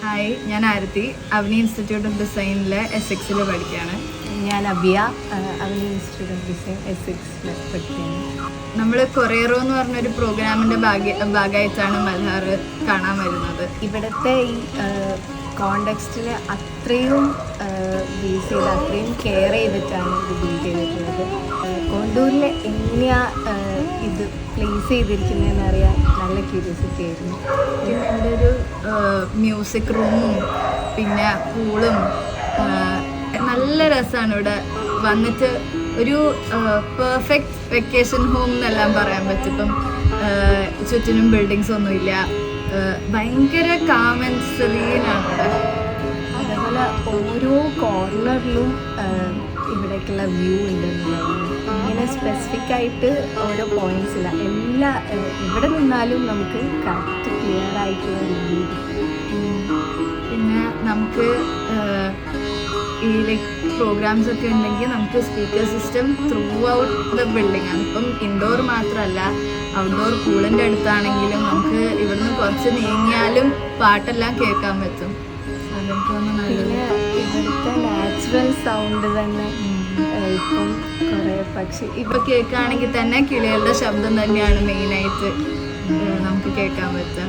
Hi, ഞാൻ ആരതി. Avani institute of ഡിസൈനിലെ എസ്എക്സിൽ പഠിക്കുകയാണ്. ഞാൻ അബിയ, അവനി ഇൻസ്റ്റിറ്റ്യൂട്ട് ഓഫ് ഡിസൈൻ എസ്എക്സിൽ പഠിക്കുകയാണ്. നമ്മൾ കൊറിയറോ എന്ന് പറഞ്ഞൊരു പ്രോഗ്രാമിൻ്റെ ഭാഗമായിട്ടാണ് മൽഹാർ കാണാൻ വരുന്നത്. ഇവിടുത്തെ ഈ കോണ്ടെക്സ്റ്റിൽ അത്രയും ബേസ് ചെയ്ത് അത്രയും കെയർ ചെയ്തിട്ടാണ് ഇത് ബിൽഡ് ചെയ്തിട്ടുള്ളത്. കോണ്ടൂരിൽ എങ്ങനെയാണ് ഇത് പ്ലേസ് ചെയ്തിരിക്കുന്നതെന്ന് അറിയാൻ നല്ല ക്യൂരിയോസിറ്റി ആയിരുന്നു. പിന്നെ എൻ്റെ ഒരു മ്യൂസിക് റൂമും പിന്നെ പൂളും നല്ല രസമാണ്. ഇവിടെ വന്നിട്ട് ഒരു പെർഫെക്റ്റ് വെക്കേഷൻ ഹോം എന്നെല്ലാം പറയാൻ പറ്റും. ഇപ്പം ചുറ്റിനും ബിൽഡിങ്സ് ഒന്നുമില്ല, ഭയങ്കര കാം ആൻഡ് സെറീനാണ് ഇവിടെ. അതേപോലെ ഓരോ കോർണറിലും ഇവിടേക്കുള്ള വ്യൂ ഉണ്ടെന്നുള്ളതാണ്. ഇങ്ങനെ സ്പെസിഫിക് ആയിട്ട് ഓരോ പോയിന്റ്സ് ഇല്ല, എല്ലാ ഇവിടെ നിന്നാലും നമുക്ക് കറക്റ്റ് ക്ലിയർ ആയിട്ടുള്ള വ്യൂ. പിന്നെ നമുക്ക് ഈ ലൈക്ക് പ്രോഗ്രാംസ് ഒക്കെ ഉണ്ടെങ്കിൽ നമുക്ക് speaker system through out the building ആണ്. ഇപ്പം ഇൻഡോർ മാത്രമല്ല, ഔട്ട്ഡോർ പൂളിൻ്റെ അടുത്താണെങ്കിലും നമുക്ക് ഇവിടുന്ന് കുറച്ച് നീങ്ങിയാലും പാട്ടെല്ലാം കേൾക്കാൻ പറ്റും. പിന്നെ ഇവിടുത്തെ നാച്ചുറൽ സൗണ്ട് തന്നെ ഇപ്പം കുറേ പക്ഷി ഇപ്പം കേൾക്കുകയാണെങ്കിൽ തന്നെ കിളികളുടെ ശബ്ദം തന്നെയാണ് മെയിനായിട്ട് നമുക്ക് കേൾക്കാൻ പറ്റുക.